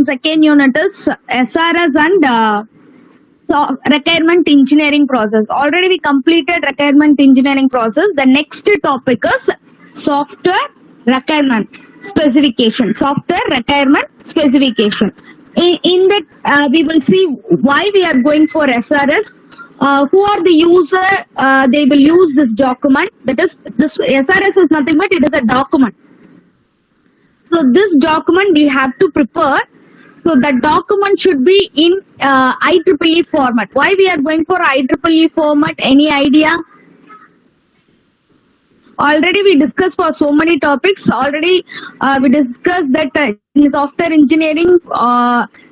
second unit is SRS and requirement engineering process. Already we completed requirement engineering process. The next topic is software requirement specification. Software requirement specification. In that we will see why we are going for SRS. Who are the user? They will use this document. That is, this SRS is nothing but it is a document. So this document we have to prepare. So the document should be in IEEE format. Why we are going for IEEE format? Any idea? Already we discussed for so many topics. Already we discussed that in software engineering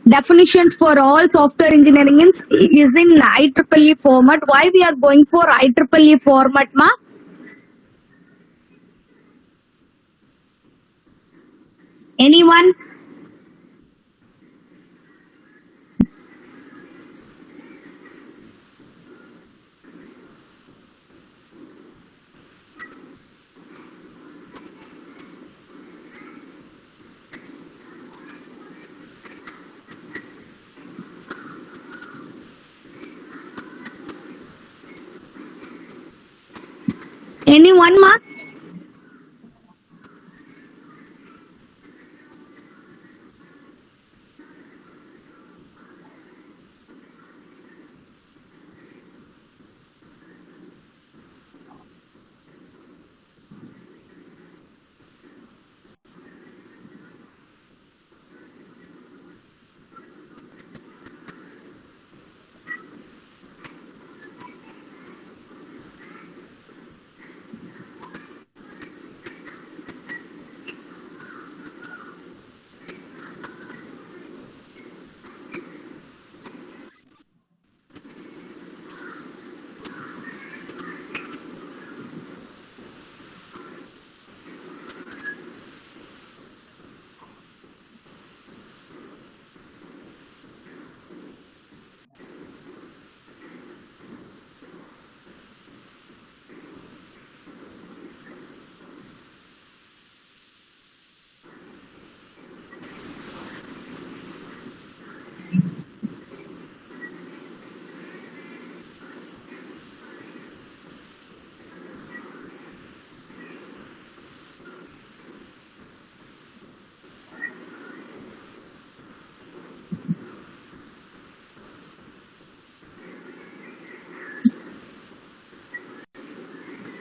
definitions for all software engineering is in IEEE format. Why we are going for IEEE format, ma? Anyone? Anyone, ma?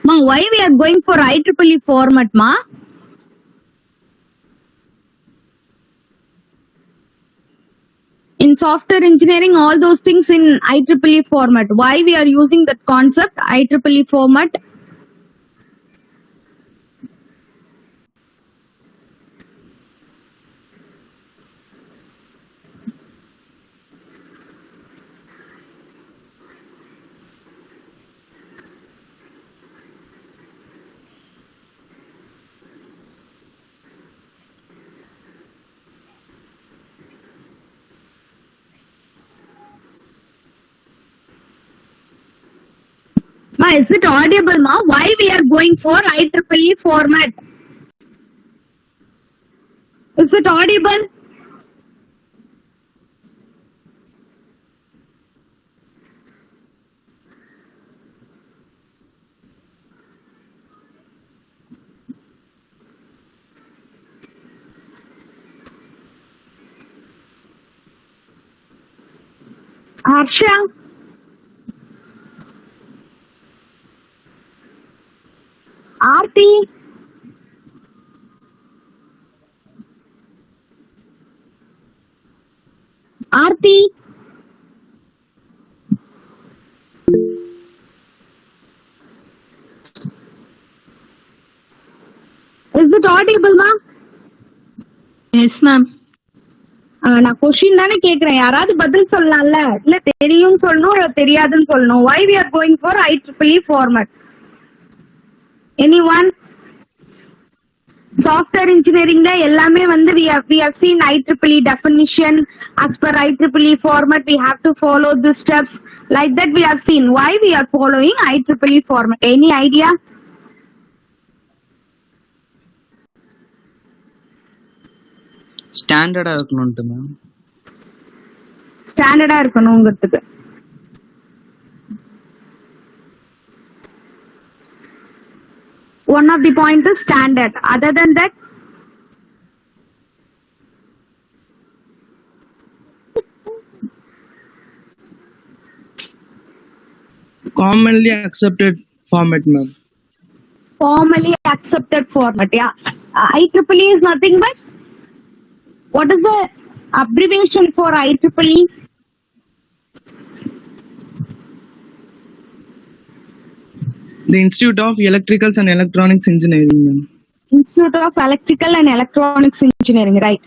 Ma, why we are going for IEEE format, ma? In software engineering, all those things in IEEE format. Why we are using that concept, IEEE format? Ma, is it audible, ma? Why we are going for IEEE format? Is it audible? Harsha? Aarti? Aarti? Is it audible, ma? Yes, ma'am. நான் question தானே கேக்குறேன், யாராவது பதில் சொல்லலாம்ல? இல்ல தெரியும் சொல்லணும், இல்ல தெரியாதுன்னு சொல்லணும். Why we are going for IEEE format? Anyone? Software engineering la எல்லாமே வந்து we have seen IEEE definition. As per IEEE format we have to follow the steps like that. We have seen why we are following IEEE format. Any idea? ஸ்டாண்டர்டா இருக்கணும்ட்டு ma'am. ஸ்டாண்டர்டா இருக்கணுங்கிறதுக்கு one of the point is standard. Other than that, commonly accepted format, ma'am. formally accepted format. Yeah, IEEE is nothing but what is the abbreviation for IEEE? The Institute of Electricals and Electronics Engineering, ma'am. Institute of Electrical and Electronics Engineering, right?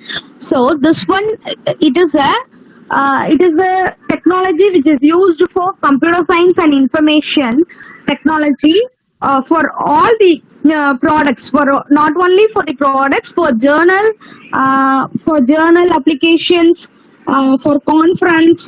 So this one, it is a technology which is used for computer science and information technology for all the products, for not only for the products, for journal applications, for conference,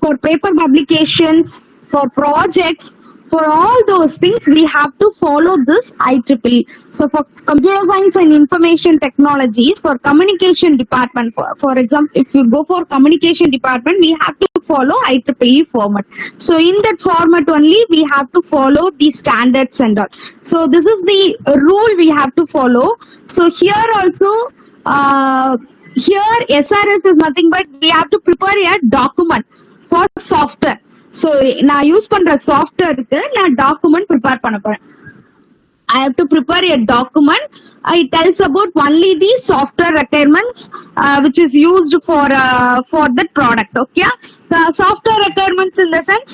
for paper publications, for projects, for all those things, we have to follow this IEEE. So for computer science and information technologies, for communication department, for example, if you go for communication department, we have to follow IEEE format. So in that format only, we have to follow the standards and all. So this is the rule we have to follow. So here also, here SRS is nothing but we have to prepare a document for software. So நான் use பண்ற சாஃப்ட்வேருக்கு நான் document prepare பண்ண போறேன். I have to prepare a document. It tells about only the software requirements which is used for that product. Okay, the software requirements in the sense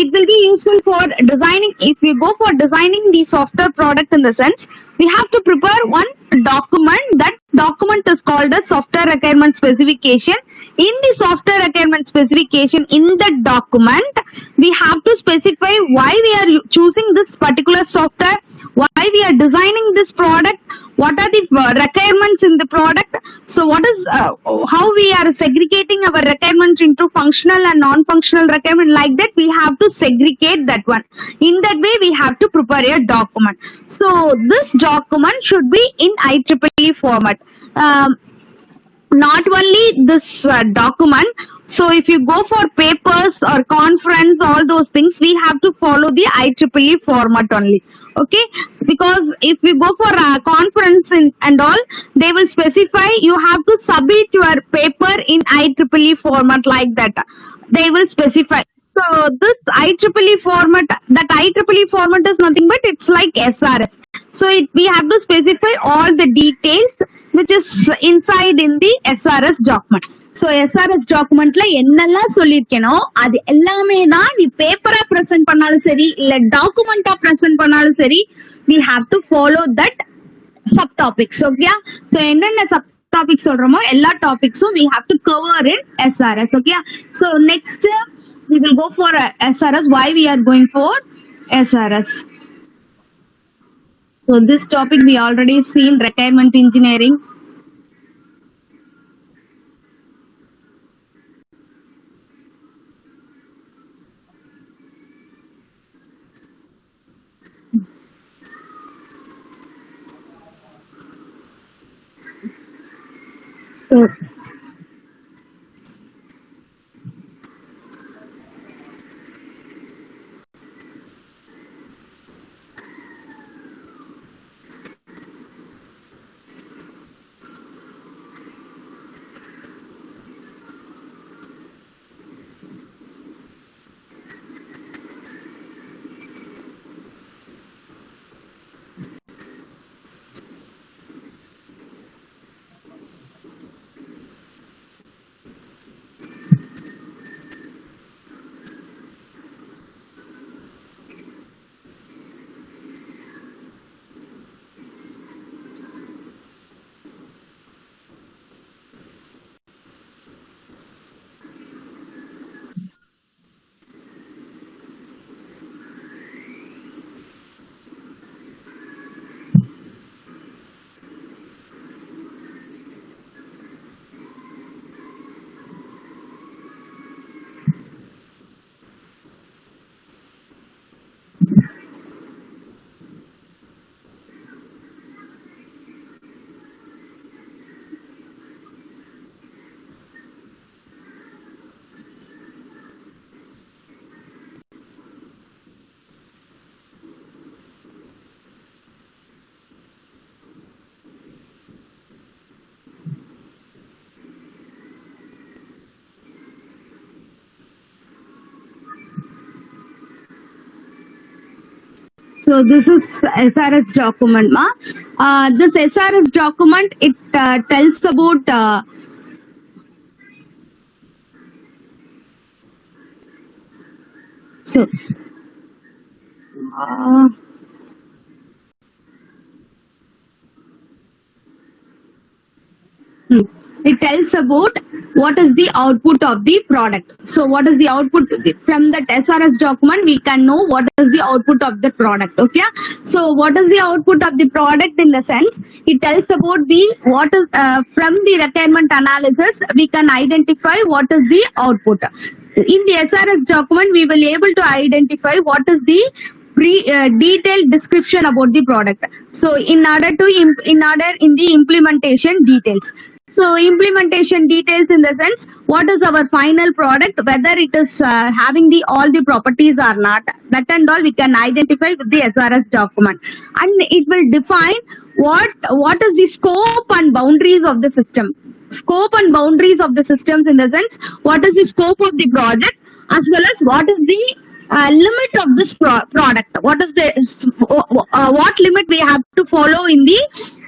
it will be useful for designing. If we go for designing the software product in the sense, we have to prepare one document. That document is called as software requirement specification. In the software requirement specification, in that document, we have to specify why we are choosing this particular software, why we are designing this product, what are the requirements in the product. So what is how we are segregating our requirements into functional and non-functional requirement. Like that, we have to segregate that one. In that way, we have to prepare a document. So this document should be in IEEE format. Not only this document. So if you go for papers or conference, all those things, we have to follow the IEEE format only. Okay, because if we go for a conference and all, they will specify you have to submit your paper in IEEE format, like that they will specify. So this IEEE format, that IEEE format is nothing but it's like SRS. So we have to specify all the details which is inside in the SRS document. So SRS documentல என்னெல்லாம் சொல்லிருக்கேனோ அது எல்லாமே தான் நீ பேப்பரா present பண்ணாலும் சரி இல்ல டாக்குமெண்டா present பண்ணாலும் சரி, we have to follow that sub topics. Okay, so என்னென்ன sub topics சொல்றோமோ எல்லா டாபிக்ஸும் we have to cover in SRS. Okay, so next we will go for SRS. Why we are going for SRS? So this topic we already seen, requirement engineering. So So this is SRS document, ma. This SRS document, it tells about so. It tells about what is the output of the product. So what is the output from that SRS document? We can know what is the output of the product. Okay. So what is the output of the product in the sense it tells about the what is from the requirement analysis we can identify what is the output. In the SRS document we will able to identify what is the detailed description about the product. So in the implementation details. So implementation details in the sense what is our final product, whether it is having the all the properties or not. That and all we can identify with the SRS document, and it will define what is the scope and boundaries of the system. Scope and boundaries of the systems in the sense what is the scope of the project as well as what is the limit of this product. What is the what limit we have to follow in the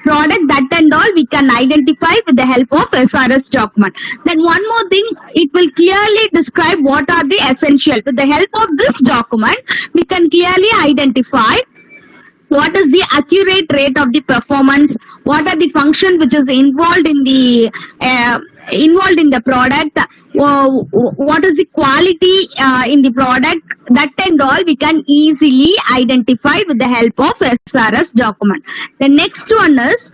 product, that and all we can identify with the help of SRS document. Then one more thing, it will clearly describe what are the essential. With the help of this document, we can clearly identify what is the accurate rate of the performance, what are the function which is involved in the product, what is the quality in the product, that and all we can easily identify with the help of SRS document. The next one is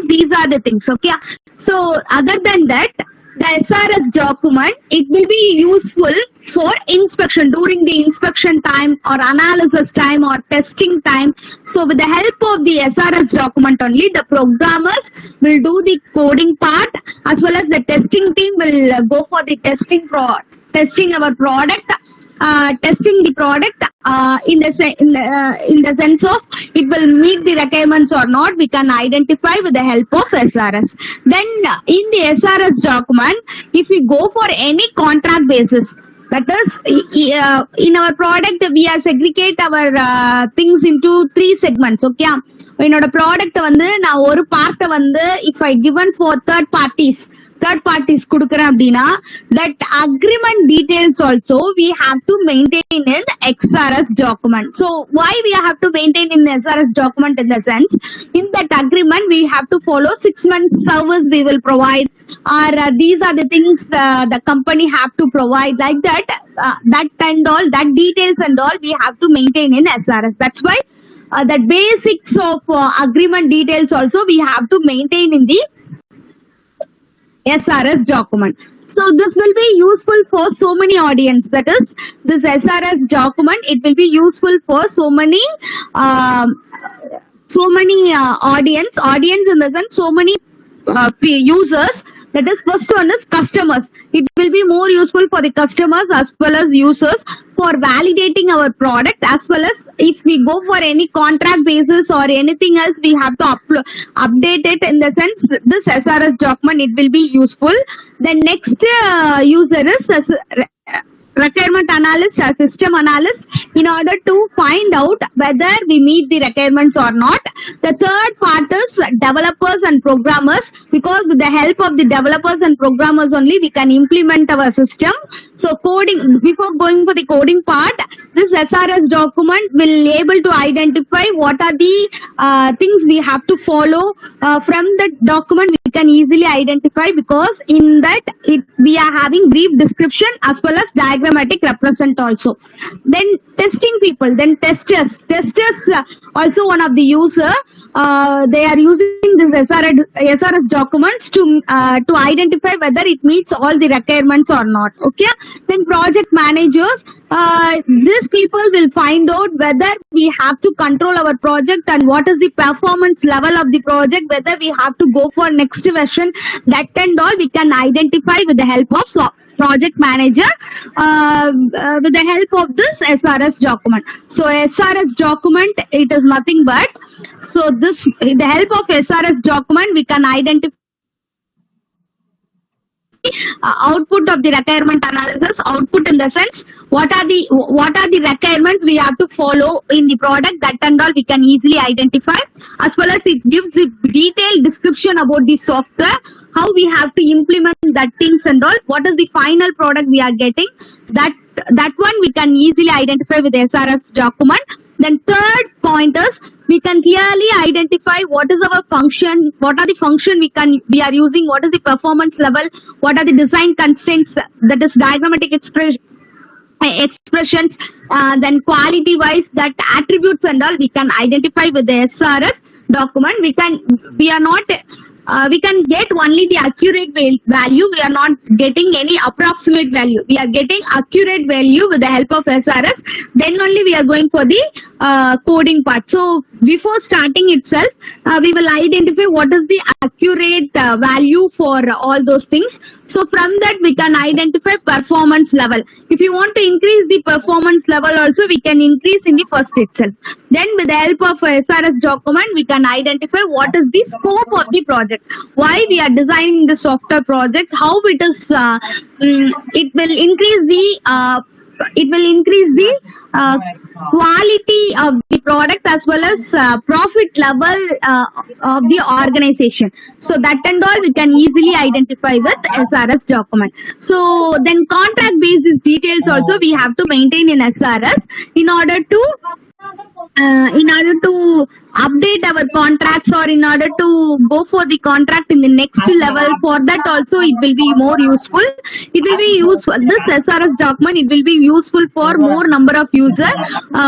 these are the things. Okay. So other than that, the SRS document, it will be useful for inspection during the inspection time or analysis time or testing time. So with the help of the SRS document only, the programmers will do the coding part as well as the testing team will go for the testing our product. Testing the product in the sense of it will meet the requirements or not, we can identify with the help of SRS. Then in the SRS document, if we go for any contract basis, that is in our product we are segregate our things into 3 segments. Okay, என்னோட product வந்து நான் ஒரு பார்ட்டை வந்து if I given for third parties கொடுக்கறேன் அப்படின்னா that agreement details also we have to maintain in XRS document. So why we have to maintain in SRS document in the sense in that agreement we have to follow 6 months service we will provide, or these are the things the company have to provide, like that that and all that details and all we have to maintain in SRS. That's why the basics of agreement details also we have to maintain in the SRS document. So this will be useful for so many audience. That is, this SRS document, it will be useful for so many audience in the sense so many users. That is, first one is customers. It will be more useful for the customers as well as users for validating our product, as well as if we go for any contract basis or anything else, we have to update it in the sense this SRS document, it will be useful. The next user is requirement analyst or system analyst in order to find out whether we meet the requirements or not. The third part is developers and programmers, because with the help of the developers and programmers only we can implement our system. So coding, before going for the coding part, this SRS document will able to identify what are the things we have to follow. From the document we can easily identify, because in that we are having brief description as well as diagrammatic represent also. Then testing people, then testers also one of the user. They are using this SRS documents to identify whether it meets all the requirements or not. Okay. Then project managers, these people will find out whether we have to control our project and what is the performance level of the project, whether we have to go for next version, that and all we can identify with the help of project manager with the help of this SRS document. So SRS document, it is nothing but, so this, with the help of SRS document we can identify output of the requirement analysis. Output in the sense what are the requirements we have to follow in the product, that and all we can easily identify, as well as it gives the detailed description about the software, how we have to implement that things and all, what is the final product we are getting, that one we can easily identify with the SRS document. Then third point is we can clearly identify what is our function, what are the function we are using, what is the performance level, what are the design constraints, that is diagrammatic expressions, then quality wise, that attributes and all we can identify with the SRS document. We can get only the accurate value. We are not getting any approximate value. We are getting accurate value with the help of SRS. Then only we are going for the coding part. So before starting itself, we will identify what is the accurate value for all those things. So from that we can identify performance level. If you want to increase the performance level also, we can increase in the first itself. Then with the help of SRS document, we can identify what is the scope of the project, why we are designing the software project, how it is, it will increase the quality of the product as well as profit level of the organization. So that and all we can easily identify with SRS document. So then contract basis details also we have to maintain in SRS in order to update our contracts, or in order to go for the contract in the next level. For that also it will be more useful. It will be useful, this SRS document, it will be useful for more number of users.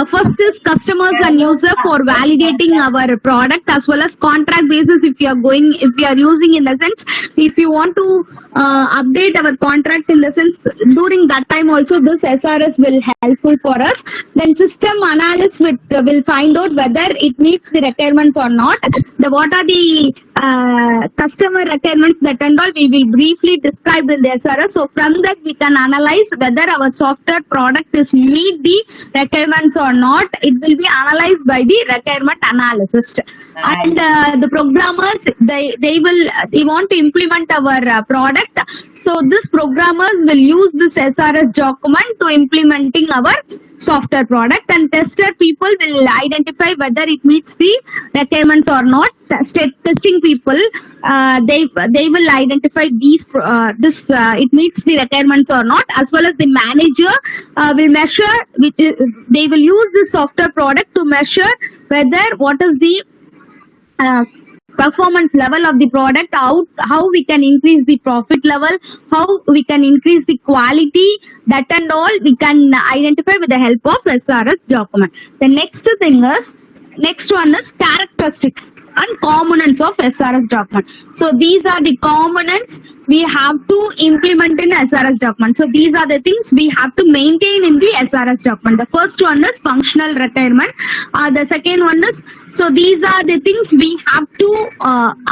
First is customers and user for validating our product, as well as contract basis if we are using, in the sense if you want to update our contract, in the sense during that time also this SRS will helpful for us. Then system analyst will find out whether it meets the requirements or not. What are the customer requirements, that and all we will briefly describe in the SRS. So from that we can analyze whether our software product is meet the requirements or not. It will be analyzed by the requirement analyst. And the programmers, they want to implement our product. So this programmers will use this SRS document to implementing our software product, and tester people will identify whether it meets the requirements or not. Testing people, they will identify it meets the requirements or not, as well as the manager will measure, they will use this software product to measure whether what is the performance level of the product, how we can increase the profit level, how we can increase the quality, that and all we can identify with the help of SRS document. The next one is characteristics and components of SRS document. So these are the components we have to implement in SRS document. So these are the things we have to maintain in the SRS document. The first one is functional requirement. The second one is, so these are the things we have to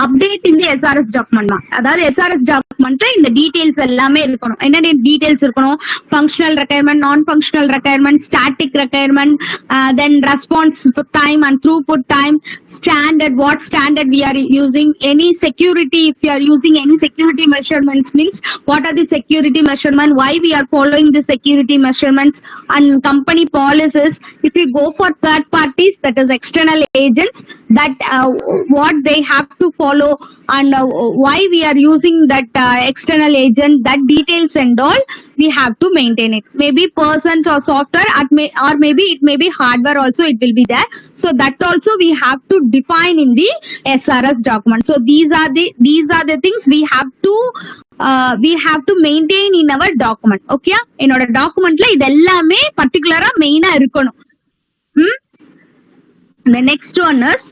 update in the SRS document. அதாவது SRS document in the details எல்லாமே இருக்கணும். என்ன details இருக்கணும்? Functional requirement, non-functional requirement, static requirement, then response time and throughput time, standard, what standard we are using, any security, if you are using any security measurements, means what are the security measurement, why we are following the security measurements, and company policies. If you go for third parties, that is external agents, that what they have to follow, and why we are using that external agent, that details and all we have to maintain it. Maybe persons or software, or maybe it may be hardware also, it will be there. So that also we have to define in the SRS document. So these are the things we have to maintain in our document. Okay, என்னோட டாக்குமெண்ட்ல இது எல்லாமே பர்టిక్యులரா மெயினா இருக்கணும். The next one is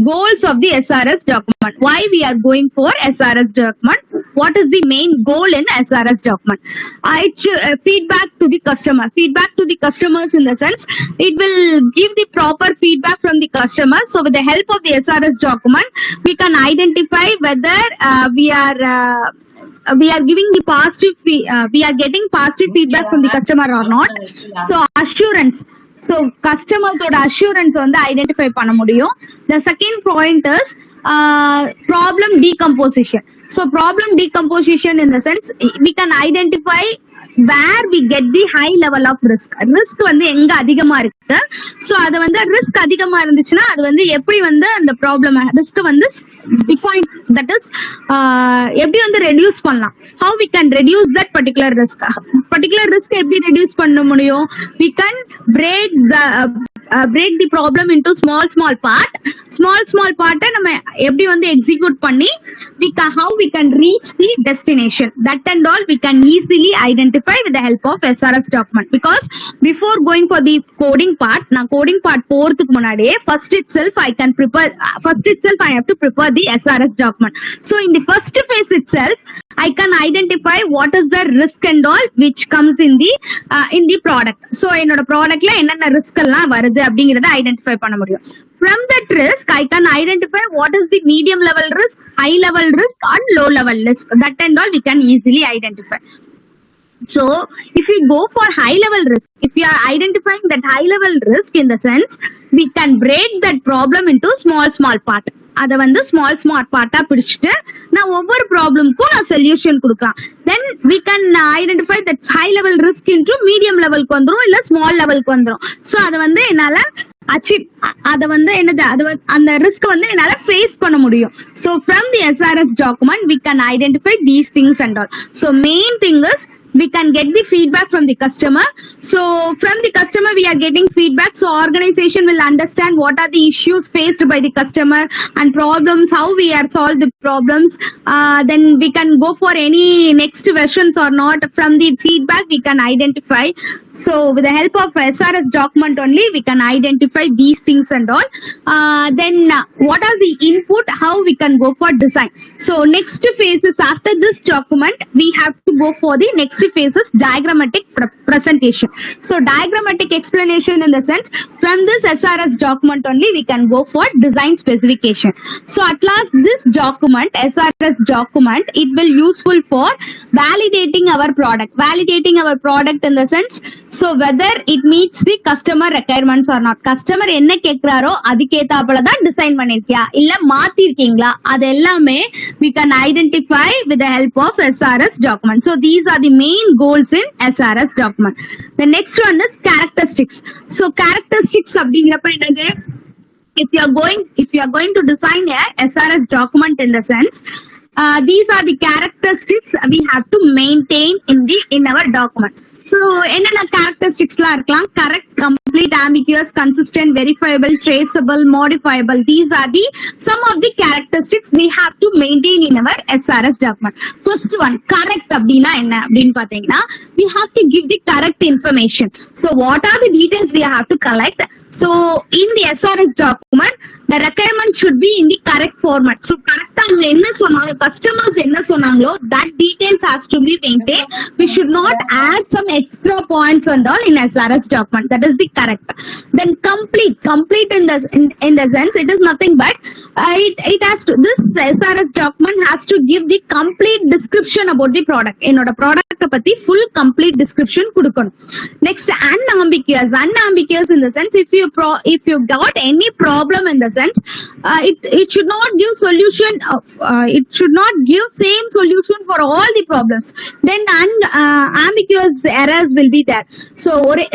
goals of the SRS document. Why we are going for SRS document? What is the main goal in SRS document? Feedback to the customer. Feedback to the customers, in the sense it will give the proper feedback from the customer. So with the help of the SRS document, we can identify whether we are giving the we are getting positive feedback from the customer or not. So assurance. So customers oda assurance வந்து identify பண்ண முடியும். The second point is problem decomposition. So problem decomposition in the sense we can identify where we get the high level of risk வந்து எங்க அதிகமா இருக்கு. So அது வந்து risk அதிகமா இருந்துச்சுன்னா அது வந்து எப்படி வந்து அந்த ப்ராப்ளம் ரிஸ்க் வந்து define, that is எப்படி வந்து ரெடியூஸ் பண்ணலாம், how we can reduce that particular risk எப்படி ரெடியூஸ் பண்ண முடியும், we can break the problem into small part நம்ம எப்படி வந்து எக்ஸிக்யூட் பண்ணி how we can reach the destination, that and all we can easily identify with the help of SRS document. Because before going for the coding part, நான் coding part போறதுக்கு முன்னாடியே first itself I have to prepare the SRS document. So in the first phase itself I can identify what is the risk and all which comes in the product. So என்னோட ப்ராடக்ட்ல என்னென்ன risk எல்லாம் வருது அப்படிங்கறத identify பண்ண முடியும். From that risk I can identify what is the medium level risk, high level risk and low level risk, that and all we can easily identify. So if we go for high level risk, if we are identifying that high level risk, in the sense we can break that problem into small part. அத வந்து small பார்ட்டா பிரிச்சுட்டு நான் ஒவ்வொரு ப்ராப்ளம்க்கும் நான் solution கொடுக்கலாம். then we can identify that high level risk into medium levelக்கு வந்துரும் இல்ல small levelக்கு வந்துரும். so அத வந்து என்னால அச்சீவ், அத வந்து என்னது அந்த ரிஸ்க் வந்து என்னால ஃபேஸ் பண்ண முடியும். so from the SRS document we can identify these things and all. so main thing is we can get the feedback from the customer. So from the customer we are getting feedback, so organization will understand what are the issues faced by the customer and problems, how we are solved the problems. Then we can go for any next versions or not. From the feedback we can identify. So with the help of SRS document only we can identify these things and all. Then what are the input, how we can go for design. So next phase is after this document we have to go for the next phase is diagrammatic presentation. So diagrammatic explanation in the sense from this SRS document only we can go for design specification. So at last this document, SRS document, it will useful for validating our product in the sense, so whether it meets the customer requirements or not. customer என்ன கேக்குறாரோ அதுக்கேத்தாப்புல தான் design பண்ணிருக்கியா இல்ல மாத்தி இருக்கீங்களா, அது எல்லாமே we can identify with the help of SRS document. So these are the main goals in SRS document. The next one is characteristics. So characteristics அப்படிங்கறப்ப என்னது, if you are going to design a SRS document in the sense, these are the characteristics we have to maintain in our document. So என்னென்ன characteristicsலாம் இருக்கலாம், correct, complete, ambiguous, consistent, verifiable, traceable, modifiable. These are the some of the characteristics we have to maintain in our SRS document. First one, correct அப்படினா என்ன அப்படினு பாத்தீங்கன்னா we have to give the correct information. So what are the details we have to collect? So in the SRS document the requirement should be in the correct format. So correct அவங்க என்ன சொன்னாங்க, customers என்ன சொன்னாங்களோ that details has to be maintained. We should not add some extra points and all in SRS document. That is the correct. Then complete in the sense it is nothing but it has to, this SRS document has to give the complete description about the product. என்னோட product பத்தி full complete description கொடுக்கணும். Next, unambiguous in the sense if you got any problem in the sense it should not give solution it should not give same solution for all the problems. Then ambiguous errors will be there. So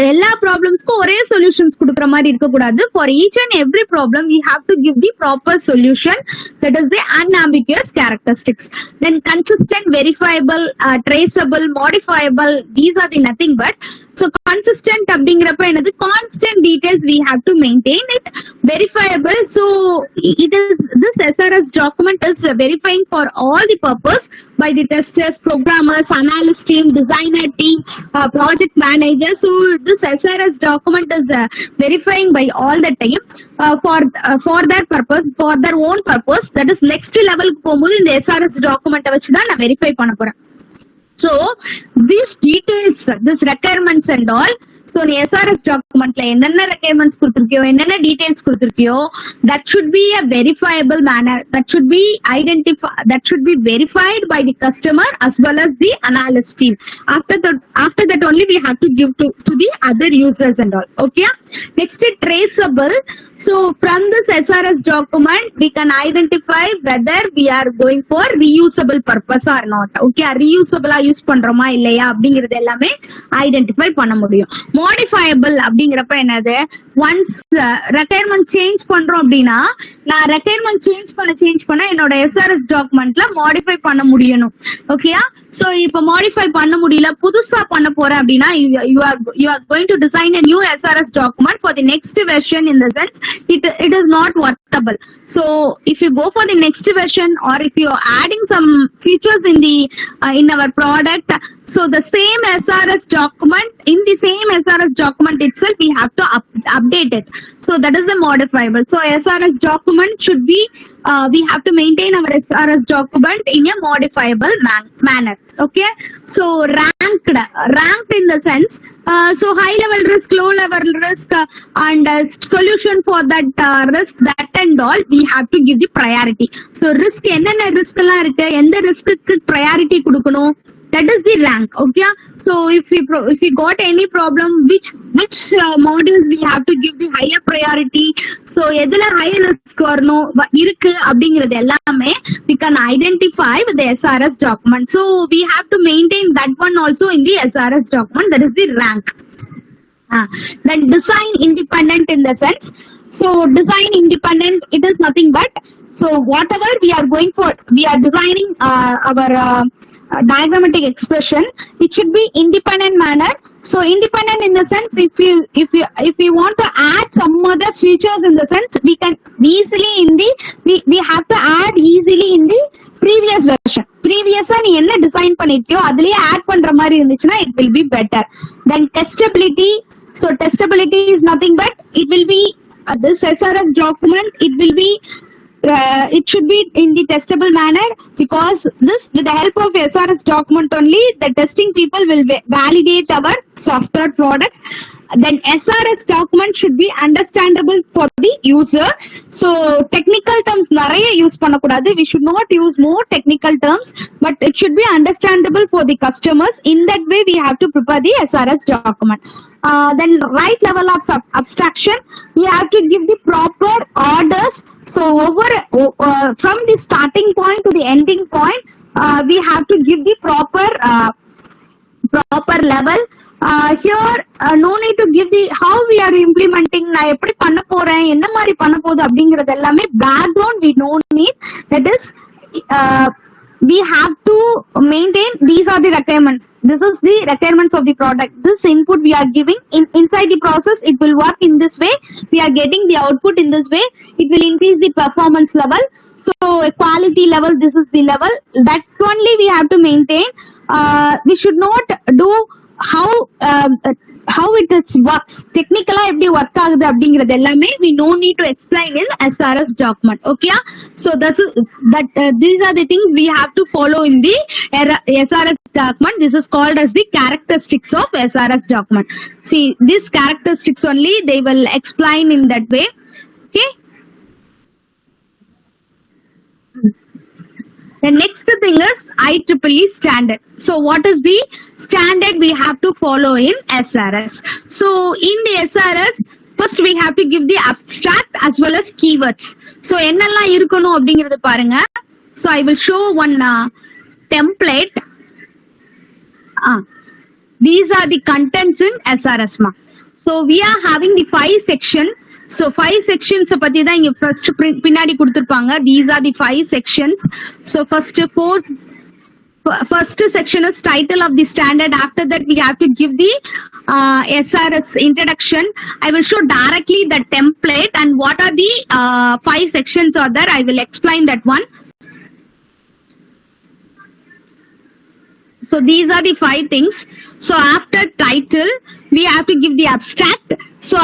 எல்லா ப்ராப்ளம்ஸ்க்கும் ஒரே solutions கொடுக்குற மாதிரி இருக்க கூடாது. For each and every problem we have to give the proper solution. That is the unambiguous characteristics. Then consistent, verifiable, traceable, modifiable. These are the nothing but. So consistent அப்படிங்கிறப்ப என்னது, constant details we have to maintain it. Verifiable, so it is, this SRS document is verifying for all the purpose by the testers, programmers, analyst team, designer team, project manager. So this SRS document is verifying by all the time for their purpose, for their own purpose. That is next level போகும்போது இந்த SRS document வச்சு தான் நான் verify பண்ண போறேன். So these details, this requirements and all, so in SRS document la enna requirements கொடுத்திருக்கியோ என்னென்ன details கொடுத்திருக்கியோ that should be a verifiable manner, that should be verified by the customer as well as the analyst team. After that only we have to give to the other users and all. Okay, Next, traceable. So from this SRS document, we can identify whether we are going for reusable purpose or not. Okay, reusable use பண்றோமா இல்லையா அப்படிங்கிறது எல்லாமே identify பண்ண முடியும். Modifiable அப்படிங்கிறப்ப என்னது, once requirement change பண்றோம் அப்படின்னா நான் ரெக்யர்மெண்ட் சேஞ்ச் பண்ண என்னோட SRS டாக்குமெண்ட்ல மாடிஃபை பண்ண முடியணும். ஓகேயா? சோ இப்போ மாடிஃபை பண்ண முடியல, புதுசா பண்ண போறேன் அப்படின்னா you are going to design a new SRS document for the next version. In the sense it is not workable. So if you go for the next version, or if you are adding some features in our product, so the same SRS document, in the same SRS document itself we have to update it. So that is the modifiable. So SRS document should be we have to maintain our SRS document in a modifiable manner. Okay, so ranked in the sense, so high level risk, low level risk, and solution for that risk, that and all we have to give the priority. So risk என்னென்ன risk எல்லாம் இருக்கு, எந்த riskக்கு priority கொடுக்கணும், that is the rank. Okay, so if we got any problem, which modules we have to give the higher priority, so எதுல high risk வரணும் இருக்கு அப்படிங்கிறது எல்லாமே we can identify with the SRS document. So we have to maintain that one also in the SRS document, that is the rank. Then design independent in the sense, so design independent, it is nothing but, so whatever we are going for, we are designing our diagrammatic expression, it should be independent manner. So independent in the sense, if we want to add some other features, in the sense we can easily we have to add easily in the previous version. Previously நீ என்ன design பண்ணிட்டியோ அதுலயே add பண்ற மாதிரி இருந்துச்சுன்னா it will be better. Then testability. So testability is nothing but, it will be this SRS document, it will be it should be in the testable manner, because this, with the help of SRS document only, the testing people will validate our software product. Then SRS document should be understandable for the user. So technical terms நிறைய use பண்ணக்கூடாது, we should not use more technical terms, but it should be understandable for the customers. In that way we have to prepare the SRS document. Then right level of abstraction, we have to give the proper orders. So from the starting point to the ending point, we have to give the proper level. Here no need to give the how we are implementing, நான் எப்படி பண்ண போறேன், என்ன மாதிரி பண்ண போகுது அப்படிங்கறது எல்லாமே background we don't need. That is we have to maintain, these are the requirements, this is the requirements of the product, this input we are giving inside the process, it will work in this way, we are getting the output in this way, it will increase the performance level. So quality level, this is the level that only we have to maintain. We should not do how it works, technically எப்படி work ஆகுது அப்படிங்கிறது எல்லாமே we no need to explain in SRS document. Okay, so these are the things we have to follow in the SRS document. This is called as the characteristics of SRS document. See, these characteristics only they will explain in that way. Okay, the next thing is IEEE standard. So what is the standard we have to follow in SRS? So in the SRS, first we have to give the abstract as well as keywords. So என்னெல்லாம் இருக்கணும் அப்படிங்கிறது பாருங்க. So I will show one template. These are the contents in SRS ma. So we are having the 5 sections. So 5 sections பத்தி தான் இங்க first பின்னாடி கொடுத்திருப்பாங்க. These are the 5 sections. So first section is title of the standard. After that we have to give the SRS introduction. I will show directly the template and what are the 5 sections are there. I will explain that one. So these are the 5 things. So after title we have to give the abstract. So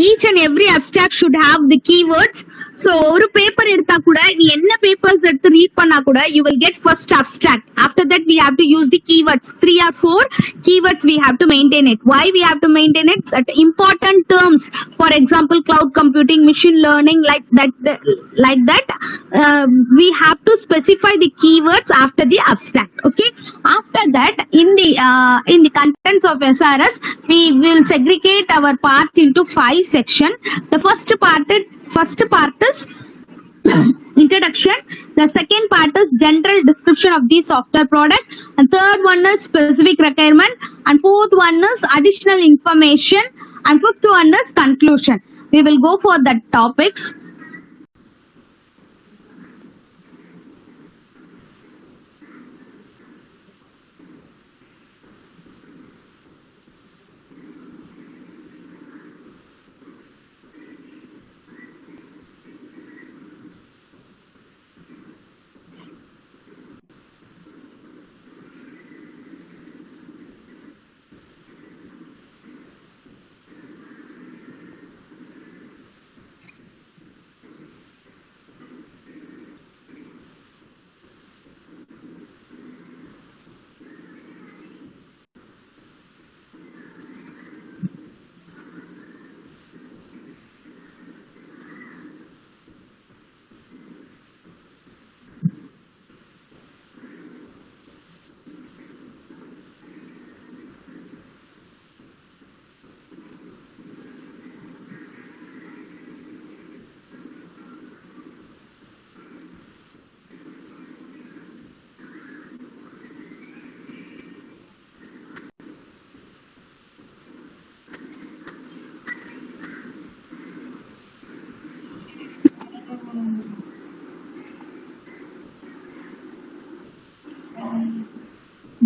each and every abstract should have the keywords. So ஒரு paper எடுத்தா கூட நீ என்ன papers எடுத்து read பண்ணா கூட you will get first abstract. After that we have to use the keywords, 3 or 4 keywords we have to maintain it. Why we have to maintain it? That important terms, for example cloud computing, machine learning, like that we have to specify the keywords after the abstract. Okay, after that in the contents of SRS we will segregate our part into 5 sections. The first part is introduction, the second part is general description of the software product, and third one is specific requirement, and fourth one is additional information, and fifth one is conclusion. We will go for the topics.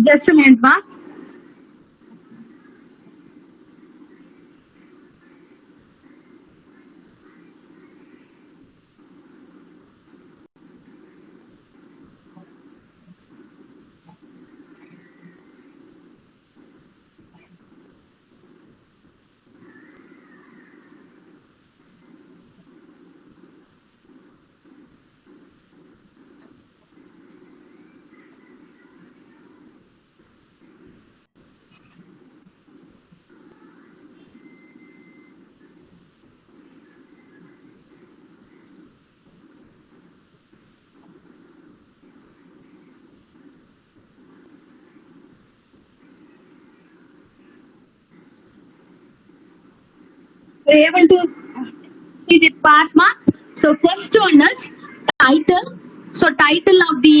Just a minute, ma. We're able to see the part, ma. So first one is title. So title of the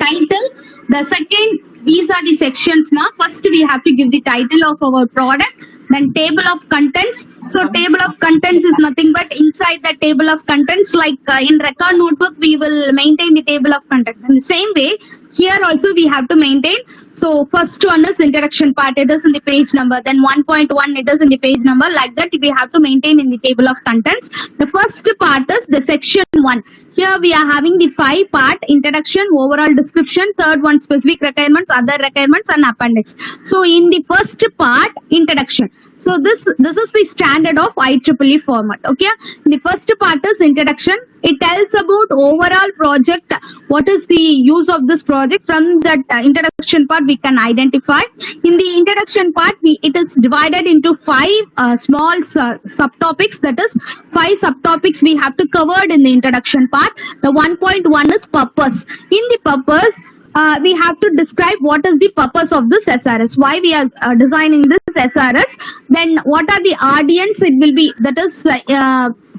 title. The second, these are the sections, ma. First we have to give the title of our product, then table of contents. So table of contents is nothing but inside the table of contents, like in record notebook we will maintain the table of contents. In the same way here also we have to maintain. So first one is introduction part, it is in the page number, then 1.1 it is in the page number, like that we have to maintain in the table of contents. The first part is the section 1. Here we are having the 5 part: introduction, overall description, third one specific requirements, other requirements, and appendix. So in the first part, introduction. So this is the standard of IEEE format. Okay, the first part is introduction. It tells about overall project, what is the use of this project. From that introduction part we can identify. In the introduction part it is divided into 5 small subtopics, that is 5 subtopics we have to cover in the introduction part. The 1.1 is purpose. In the purpose we have to describe what is the purpose of this SRS, why we are designing this SRS, then what are the audience it will be, that is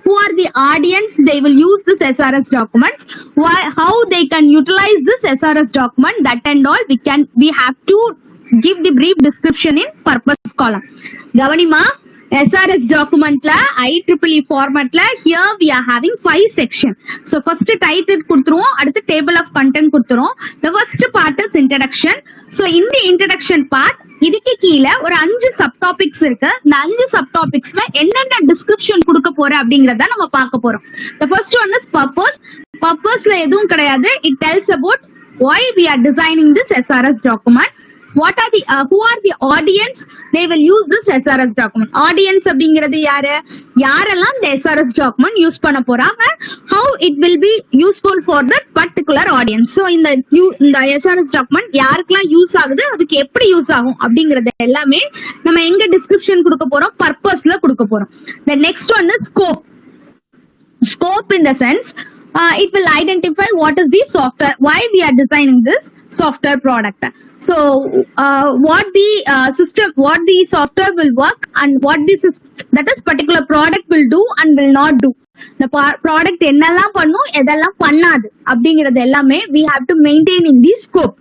who are the audience they will use this SRS documents, why, how they can utilize this SRS document, that and all we have to give the brief description in purpose column. Gavanima, SRS document la IEEE format la, here we are having 5 sections. So first title kuduthrom, adutha table of content kuduthrom. The first part is introduction. So in the introduction part இதுக்கு கீழ ஒரு 5 subtopics இருக்கு. இந்த 5 subtopicsல என்னென்ன description கொடுக்க போறேன் அப்படிங்கறத நம்ம பார்க்க போறோம். The first one is purpose. Purposeல எதுவும் கிடையாது. It tells about why we are designing this SRS document. what are the who are the audience, they will use this SRS document. Audience அப்படிங்கிறது யாரு, யாரெல்லாம் இந்த SRS document யூஸ் பண்ண போறாங்க, how it will be useful for that particular audience. So இந்த SRS document யாருக்கெல்லாம் use ஆகுது, அதுக்கு எப்படி யூஸ் ஆகும் அப்படிங்கறது எல்லாமே நம்ம எங்க டிஸ்கிரிப்ஷன் கொடுக்க போறோம், பர்பஸ்ல கொடுக்க போறோம். The next one is scope in the sense it will identify what is the software, why we are designing this software product. So what the system, what the software will work, and what this is, that is particular product will do and will not do. The product என்னெல்லாம் பண்ணும், எதெல்லாம் பண்ணாது அப்படிங்கிறது எல்லாமே we have to maintain in the scope,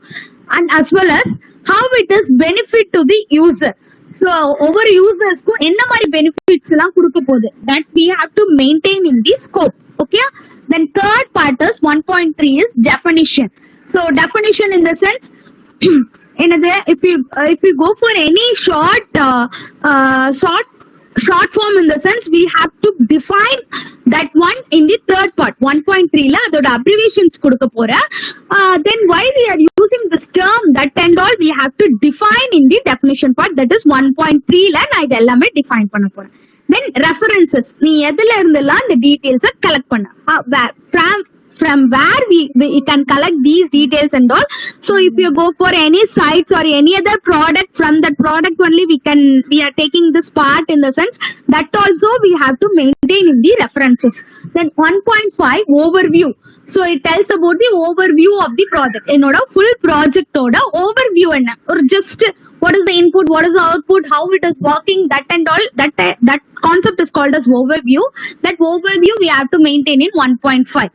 and as well as how it is benefit to the user. So ஒவ்வொரு யூசர்ஸ்க்கும் என்ன மாதிரி benefits எல்லாம் கொடுக்க போகுது, that we have to maintain in the scope. Okay, then third part is 1.3 is definition. So definition in the sense if you go for any short form in the sense, we have to define that one in the third part 1.3 la adoda abbreviations கொடுக்க போற. Then why we are using this term, that and all we have to define in the definition part, that is 1.3 la நான் இது எல்லாமே define பண்ண போறேன். Then references, நீ எதுல இருந்தெல்லாம் இந்த details collect பண்ண, from where we can collect these details and all. So if you go for any sites or any other product, from that product only we are taking this part in the sense that also we have to maintain in the references. Then 1.5 overview. So it tells about the overview of the project. Enoda full project oda overview enna, or just what is the input, what is the output, how it is working, that and all, that concept is called as overview. That overview we have to maintain in 1.5.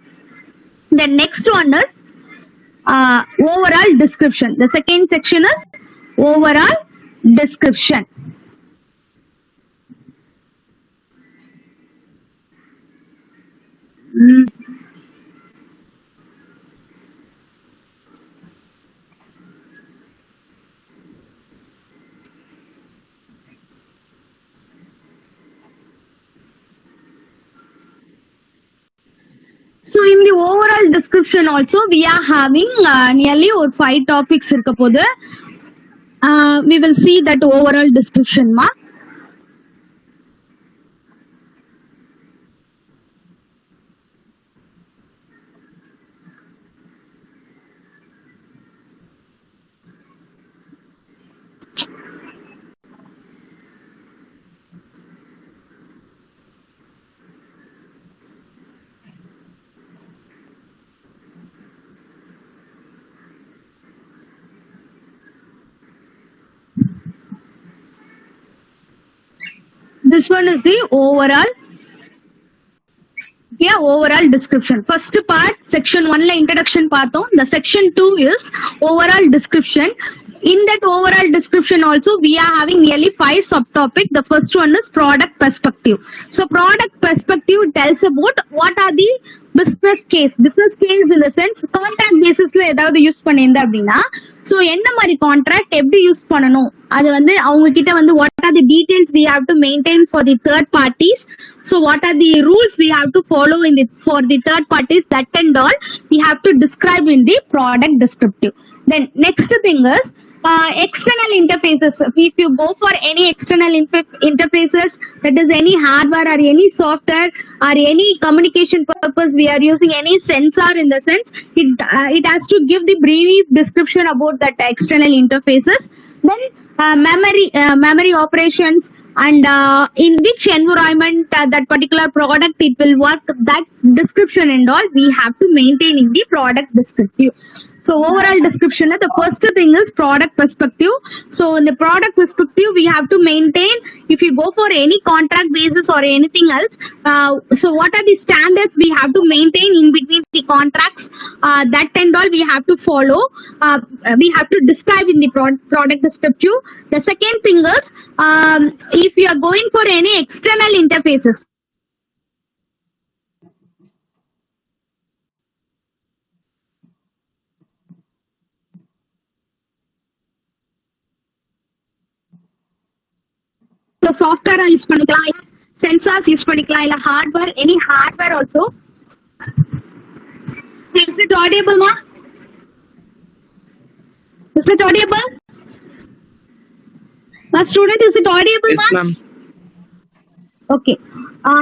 The next one is overall description. The second section is overall description. So in the overall description also we are having nearly or 5 topics irukka podu. We will see that overall description ma. This one is the overall description. First part section 1 la introduction paathom. The section 2 is overall description. In that overall description also we are having nearly 5 subtopics. The first one is product perspective. So product perspective tells about what are the business case in the sense contract basis la edavadhu use பண்ணிருந்தா அப்படினா, so என்ன மாதிரி contract எப்படி use பண்ணணும், அது வந்து அவங்க கிட்ட வந்து what are the details we have to maintain for the third parties, so what are the rules we have to follow for the third parties, that and all we have to describe in the product descriptive. Then next thing is external interfaces. If you go for any external interfaces, that is any hardware or any software or any communication purpose, we are using any sensor in the sense, it has to give the brief description about that external interfaces. Then memory operations, and in which environment that particular product it will work, that description and all we have to maintain in the product descriptive. So overall description, the first thing is product perspective. So in the product perspective we have to maintain, if you go for any contract basis or anything else, so what are the standards we have to maintain in between the contracts, that and all we have to follow, we have to describe in the product descriptive. The second thing is if you are going for any external interfaces, so software use பண்ணிக்கலாம், இல்ல sensors use பண்ணிக்கலாம், இல்ல hardware, any hardware also. Is it audible ma? Is it audible? Student, is it audible? Yes, ma'am. Okay.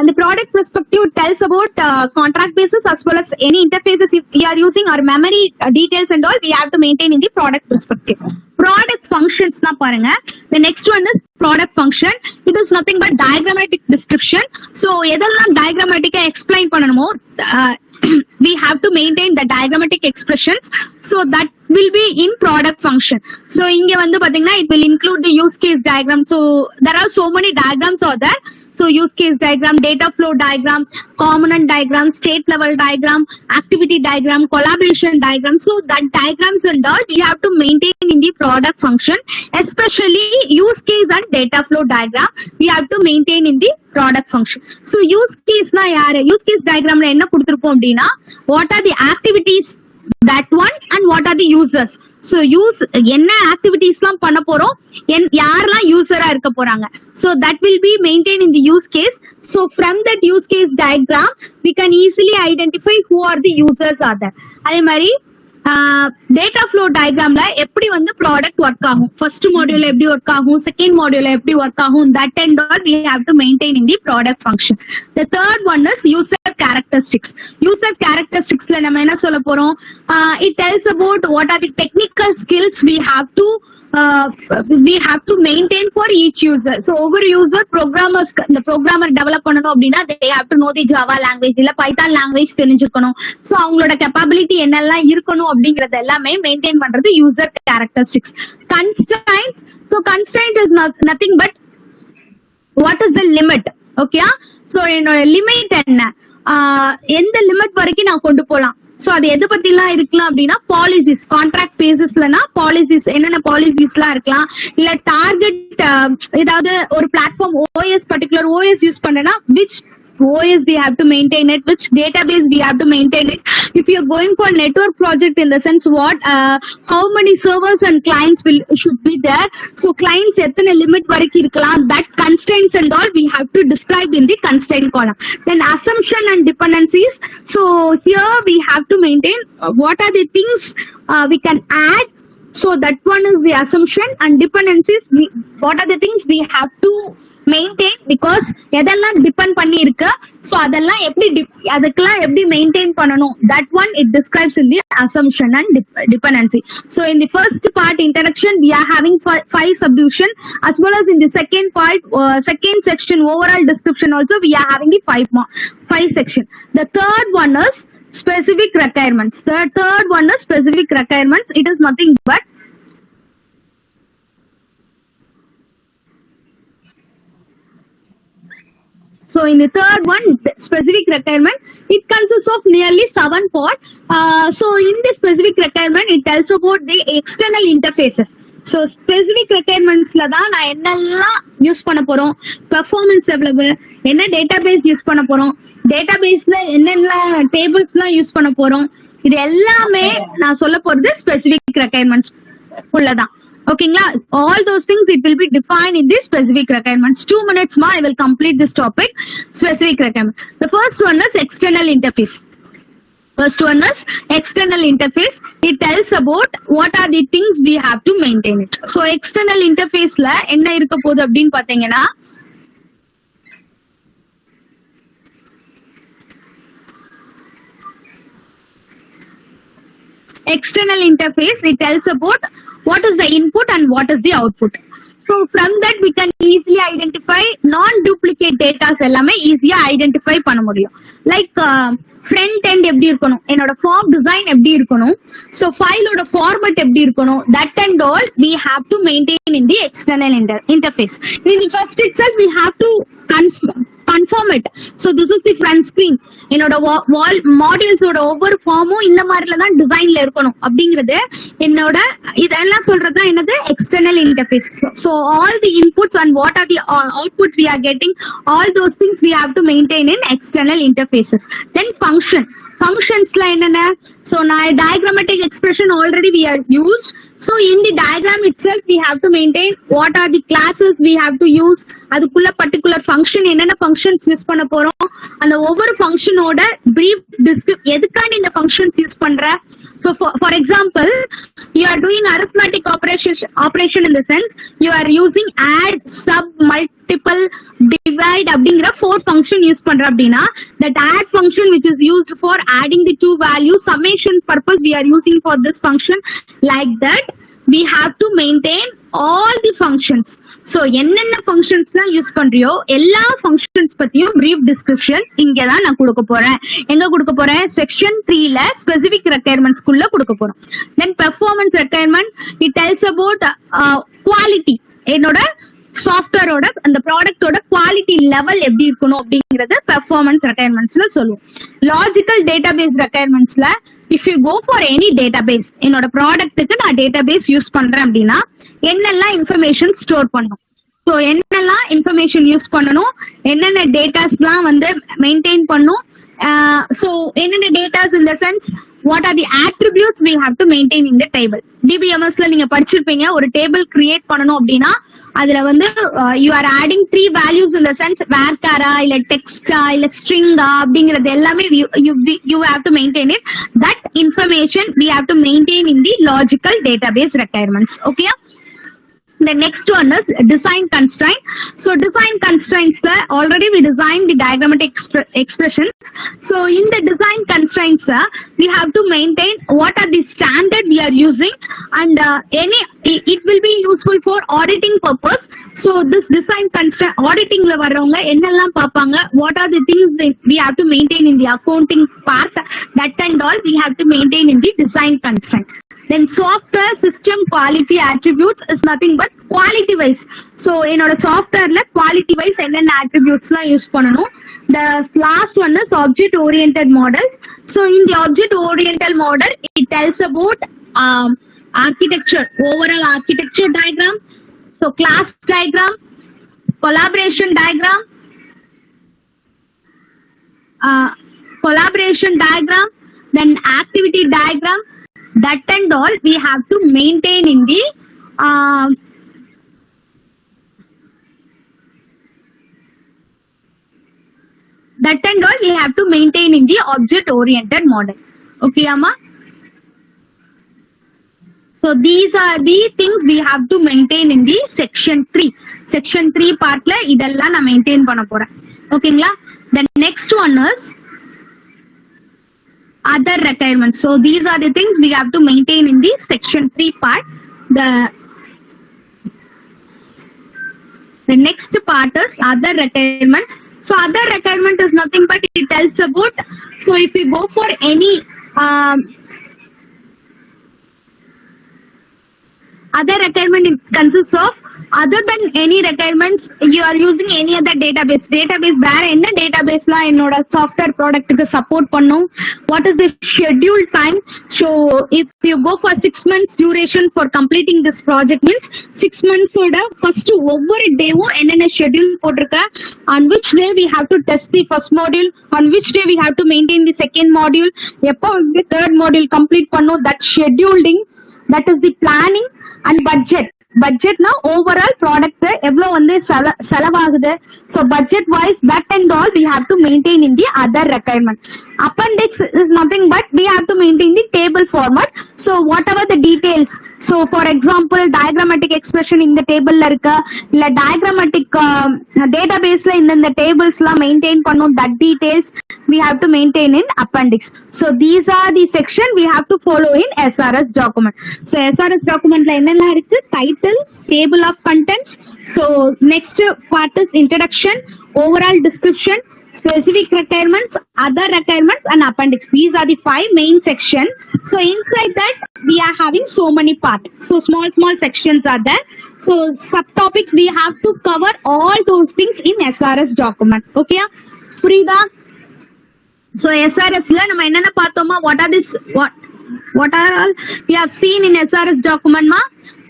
The product perspective tells about contract basis as well as any interfaces if we are using our memory details and all we have to maintain in the product perspective. Product functions na paranga. The next one is product function. It is nothing but diagrammatic description. So edella diagrammatic explain pananumo we have to maintain the diagrammatic expressions. So that will be in product function. So inge vandu pathina it will include the use case diagram. So there are so many diagrams are there. So use case diagram, data flow diagram, component diagram, state level diagram, activity diagram, collaboration diagram. So that diagrams and all we have to maintain in the product function, especially use case and data flow diagram we have to maintain in the product function. So use case na yaare use case diagram la enna kuduthirupom appadina what are the activities that one and what are the users. So use என்ன activities எல்லாம் பண்ண போறோம் யாரெல்லாம் யூசரா இருக்க போறாங்க. So that will be maintained in the use case. So from that use case diagram we can easily identify who are the users are there. அதே மாதிரி data flow டயக்ராம்ல எப்படி வந்து ப்ராடக்ட் ஒர்க் ஆகும், ஃபர்ஸ்ட் மாடியூல்ல எப்படி ஒர்க் ஆகும், second மாடியூல்ல எப்படி work ஆகும், that and all we have to maintain in the product function. The third one is user characteristics. User characteristicsல நம்ம என்ன சொல்ல போறோம், it tells about what are the technical skills we have to maintain for each user. So over user programmers the programmer develop பண்ணனும் அப்படினா they have to know the Java language இல்ல Python language தெரிஞ்சிருக்கணும். So அவங்களோட capability என்னெல்லாம் இருக்கணும் அப்படிங்கறது எல்லாமே maintain பண்றது user characteristics. Constraints, so constraint is nothing but what is the limit. Okay, so என்னோட லிமிட் என்ன, எந்த லிமிட் வரைக்கும் நான் கொண்டு போலாம். சோ அது எது பத்தி எல்லாம் இருக்கலாம் அப்படின்னா பாலிசிஸ், கான்ட்ராக்ட் பேசிஸ்லனா பாலிசிஸ் என்னென்ன பாலிசிஸ் எல்லாம் இருக்கலாம், இல்ல டார்கெட் ஏதாவது ஒரு platform OS particular OS use பண்ணனா which OS we have to maintain it, which database we have to maintain it. If you are going for network project in the sense what how many servers and clients should be there, so clients எத்தனை limit வரைக்கும் இருக்கலாம், that constraints and all we have to describe in the constraint column. Then assumption and dependencies, so here we have to maintain what are the things we can add. So that one is the assumption, and dependencies what are the things we have to maintain because எதெல்லாம் depend பண்ணி இருக்கு, so அதெல்லாம் எப்படி அதுக்கெல்லாம் எப்படி maintain பண்ணணும், that one it describes in the assumption and dependency. So in the first part introduction we are having five subdivision, as well as in the second part second section overall description also we are having the five section. The third one is specific requirements. The third one is specific requirements. It is nothing but so in the third one specific requirement it consists of nearly 7 parts. So in the specific requirement it tells about the external interfaces. So specific requirements la da na ennalla use panna porom, performance எவ்வளவு, என்ன database use பண்ண போறோம், டேட்டாபேஸ்ல என்னென்ன tables எல்லாம் use பண்ண போறோம், இது எல்லாமே நான் சொல்ல போறது ஸ்பெசிபிக் ரெக்யர்மெண்ட்ஸ் உள்ளதான். ஓகேங்களா, all those things it will be defined in this specific requirements. 2 minutes more I will complete this topic. Specific requirement, the first one is external interface. First one is external interface. It tells about what are the things we have to maintain it. So external interface la enna irukka podhu appdin pathina external interface it tells about what is the input and what is the output. So from that we can easily identify non-duplicate data எல்லாமே ஈஸியா identify பண்ண முடியும். Like front end எப்படி இருக்கணும், என்னோட form design எப்படி இருக்கணும், so ஃபைலோட format எப்படி இருக்கணும், that and all we have to maintain in the external interface. In the first itself we have to confirm it. So this is the front screen. என்னோட வால் modules ஓட ஒவ்வொரு ஃபார்மும் இந்த மாதிரில தான் டிசைன்ல இருக்கணும் அப்படிங்கிறது என்னோட இதெல்லாம் சொல்றது என்னது external interface. So all the inputs and what are the outputs we are getting, all those things we have to maintain in external interfaces. Then functions la enna, so na diagrammatic expression already we are used. So in the diagram itself we have to maintain what are the classes we have to use, அதுக்குள்ள particular function என்னென்ன functions use பண்ண போறோம், அந்த ஒவ்வொரு ஃபங்க்ஷனோட brief description, எதுக்காண்டி இந்த functions use பண்ற, So for example, you are doing arithmetic operation in the sense you are using add, sub, multiple, divide அப்படிங்கிற 4 function use பண்ற அப்படின்னா that add function which is used for adding the two values, summation purpose we are using for this function. Like that we have to maintain all the functions. So என்னென்ன ஃபங்க்ஷன்ஸ்லாம் use பண்றியோ எல்லா functions பத்தியும் brief description இங்க தான் நான் கொடுக்க போறேன். எங்க கொடுக்க போறேன்? செக்ஷன் 3ல ஸ்பெசிபிக் ரெக்யர்மெண்ட்ஸ் குள்ள கொடுக்க போறோம். Then performance requirement, it tells about quality. என்னோட சாஃப்ட்வேரோட அந்த ப்ராடக்டோட குவாலிட்டி லெவல் எப்படி இருக்கணும் அப்படிங்கறத பெர்ஃபார்மன்ஸ் ரெக்யர்மெண்ட்ஸ்ல சொல்லுவோம். லாஜிக்கல் டேட்டாபேஸ் ரெக்யர்மெண்ட்ஸ்ல if you go for any database, என்னோட ப்ராடக்ட்டுக்கு நான் டேட்டாபேஸ் யூஸ் பண்றேன் அப்படின்னா என்னெல்லாம் இன்ஃபர்மேஷன் ஸ்டோர் பண்ணணும், ஸோ என்னெல்லாம் இன்ஃபர்மேஷன் யூஸ் பண்ணணும், என்னென்ன டேட்டாஸ்லாம் வந்து மெயின்டைன் பண்ணும், ஸோ என்னென்ன datas in the sense what are the attributes we have to maintain in the table. DBMSல நீங்க படிச்சிருப்பீங்க, ஒரு டேபிள் கிரியேட் பண்ணணும் அப்படின்னா அதுல வந்து you are adding 3 values in the sense varchar இல்ல text இல்ல string அப்படிங்கிறது எல்லாமே you have to maintain it. That information we have to maintain in the logical database requirements. Okay. The next one is design constraint. So design constraints already we designed the diagrammatic expressions. So in the design constraints we have to maintain what are the standard we are using, and it will be useful for auditing purpose. So this design constraint auditing la varavanga ennallam paapanga, what are the things we have to maintain in the accounting part, that and all we have to maintain in the design constraint. Then software system quality attributes is nothing but quality wise. So என்னோட softwareல quality wise என்னென்ன attributes லாம் use பண்ணணும். The last one is object oriented models. So in the object oriented model it tells about architecture, overall architecture diagram, so class diagram, collaboration diagram, then activity diagram. That and all we have to maintain in the object oriented model. Okay, Amma? So these are the things we have to maintain in the section 3. Section 3 part la idella na maintain panna poren. Okay la? The next one is other requirements. So these are the things we have to maintain in the section 3 part. The next part is other requirements. So other requirement is nothing but it tells about, so if you go for any other requirement, it consists of other than any requirements you are using any other database வேற என்ன டேட்டாபேஸ்லாம் என்னோட software ப்ராடக்ட்டுக்கு support பண்ணும், what is the schedule time. So if you go for 6 months duration for completing this project means 6 months ஓட first ஒவ்வொரு டேவும் என்னென்ன schedule போட்டிருக்க, on which day we have to test the first module, on which day we have to maintain the second module, எப்போ வந்து third module complete பண்ணும், that scheduling, that is the planning and budget. பட்ஜெட்னா overall product எவ்வளவு வந்து செலவாகுது, so budget wise that and all we have to maintain in the other requirement. Appendix is nothing but we have to maintain the table format. So whatever the details, so for example diagrammatic expression in the table la irukka illa diagrammatic databaseல இந்த tablesலாம் maintain பண்ணும், that details we have to maintain in appendix. So these are the section we have to follow in SRS document. So SRS documentல என்னெல்லாம் இருக்கு, title, table of contents. So next part is introduction, overall description, specific requirements, other requirements and appendix. These are the 5 main sections. So inside that we are having so many parts. So small sections are there. So subtopics we have to cover all those things in SRS document. Okay? Purida? So SRS la nama enna paathoma, what are all we have seen in SRS document ma,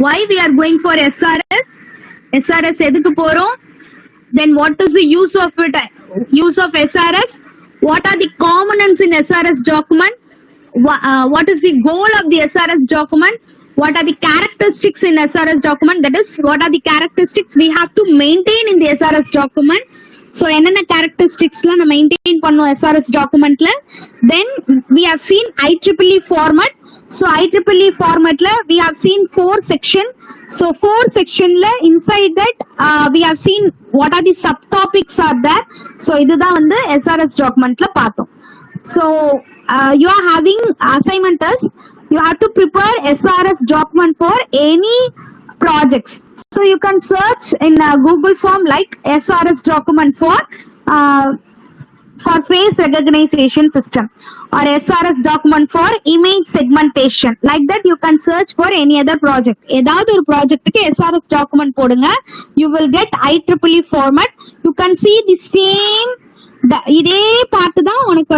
why we are going for SRS edukku porom, then what is the use of SRS, what are the components in SRS document, what is the goal of the SRS document, what are the characteristics in SRS document, that is what are the characteristics we have to maintain in the SRS document. So என்னென்ன characteristicsலாம் நம்ம maintain பண்ணோம் SRS documentல. Then we have seen IEEE format. So IEEE format la we have seen 4 section. So 4 section la inside that we have seen what are the subtopics are there. So idudha vandu SRS document la paathom. So you are having assignment as you have to prepare SRS document for any projects. So you can search in Google form like SRS document for face recognition system or SRS document for image segmentation. Like that you can search for any other project. ஏதாவது ஒரு ப்ராஜெக்ட்டுக்கு SRS document போடுங்க, you will get IEEE format. You can see the same இதே part தான் உனக்கு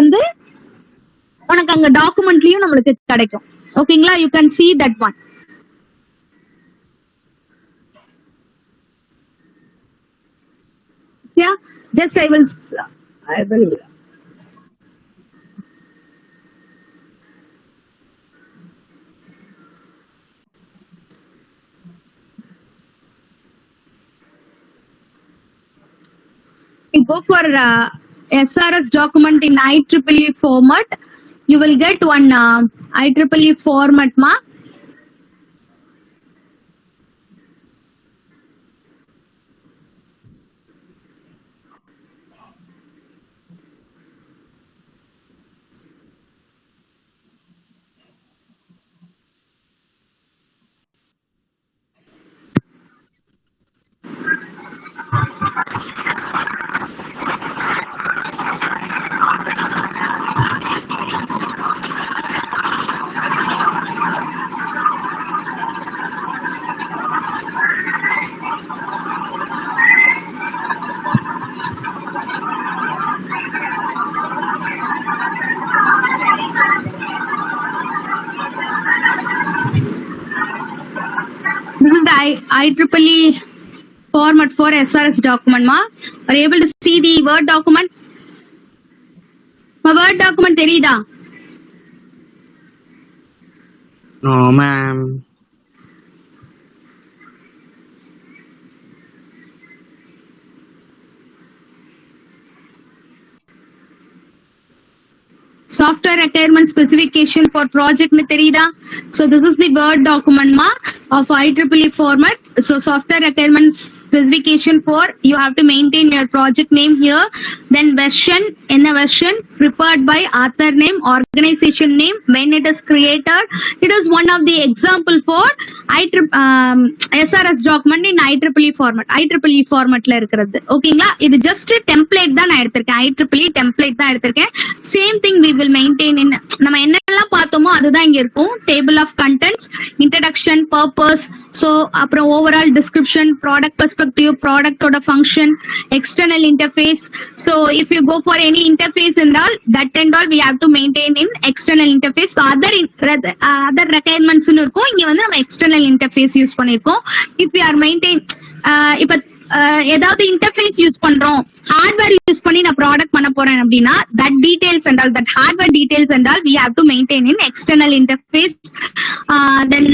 அங்க டாக்குமெண்ட்லயும் நம்மளுக்கு கிடைக்கும். ஓகேங்களா? you can see that one. Yeah, just I will you go for SRS document in IEEE format, you will get one IEEE format ma. This is the IEEE format for SRS document ma. Are you able to see the Word document? My Word document தெரியுதா? No, ma'am. Software requirement specification for project में தெரியுதா? So this is the Word document ma of IEEE format. So software requirements specification for you have to maintain your project name here, then version in the version prepared by author name, organization name, when it is created. It is one of the example for SRS document in IEEE format. IEEE formatல இருக்கிறது. ஓகேங்களா? இது just template தான் நான் எடுத்திருக்கேன். IEEE template தான் எடுத்திருக்கேன். Same thing we will maintain in நம்ம என்னெல்லாம் பார்த்தோமோ அதுதான் இங்க இருக்கும். Table of contents, introduction, purpose, so அப்புறம் overall description, product perspective, product oda function, external interface. So if you go for any interface and all that and all we have to maintain in external interface. So other requirements இருக்கும். இங்க வந்து நம்ம external interface use பண்ணிருக்கோம். If we are maintain இப்ப ஏதாவது interface use பண்றோம், hardware use பண்ணி நான் ப்ராடக்ட் பண்ண போறேன் அப்படின்னா that details and all, that hardware details and all we have to maintain in external interface. Then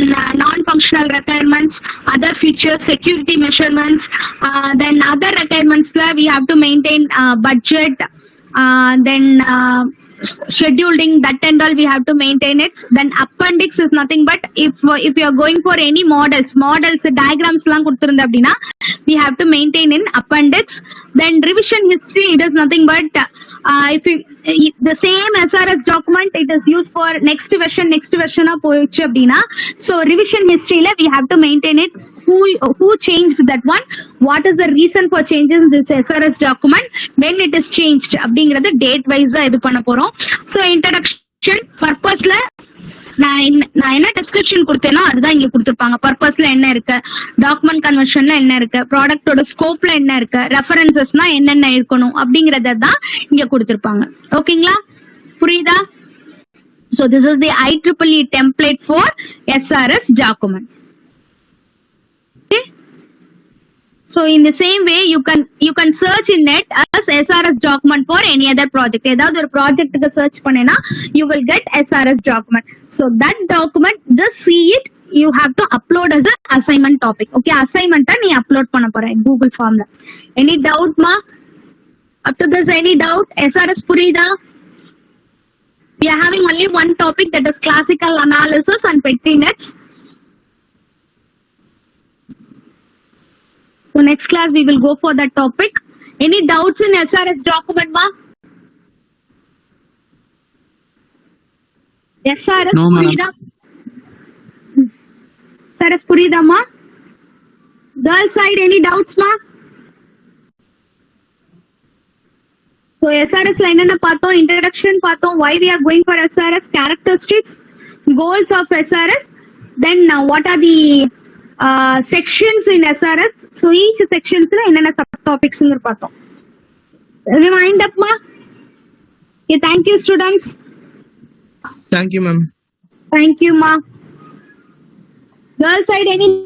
non-functional requirements, other features, security measurements, then other requirements we have to maintain budget, then scheduling, that and all we have to maintain it. Then appendix is nothing but if you are going for any models diagrams லாம் கொடுத்திருந்த அப்படின்னா we have to maintain in appendix. Then revision history, it is nothing but if the same SRS document it is used for next version போயிடுச்சு அப்படின்னா so revision history ல we have to maintain it. Who changed that one, what is the reason for changes in this SRS document, when it is changed அப்படிங்கறது date wise தான் இது பண்ண போறோம். So introduction, purposeல நான் என்ன டிஸ்கிரிப்ஷன் கொடுத்தேனோ அதுதான் இங்க கொடுத்திருப்பாங்க. பர்பஸ்ல என்ன இருக்கு, டாக்குமெண்ட் கன்வர்ஷன்ல என்ன இருக்கு, ப்ராடக்டோட ஸ்கோப்ல என்ன இருக்கு, ரெஃபரன்சஸ்னா என்னென்ன இருக்கணும் அப்படிங்கறத தான் இங்க கொடுத்திருப்பாங்க. ஓகேங்களா? புரியுதா? So this is the IEEE template for SRS document. Okay? So in the same way you can search in net as SRS document for any other project. ஏதாவது ஒரு ப்ராஜெக்ட்டுக்கு search பண்ணேனா you will get SRS document. So that document, just see it, you have to upload as a assignment topic. Okay, assignment நீ upload பண்ண போற Google form ல. Any doubt ma? Up to this any doubt? SRS புரியுதா? We are having only one topic, that is classical analysis and petri nets. So next class we will go for that topic. Any doubts in SRS document, ma? SRS No, ma'am. purida? SRS purida, ma? Girl side, any doubts, ma? So SRS line and pato introduction pato, why we are going for SRS, characteristics, goals of SRS, then what are the sections in SRS. So each sections la subtopics nu pato. Remind up, ma? Okay, thank you, students. Thank you, ma'am. Thank you, ma. Girl side, any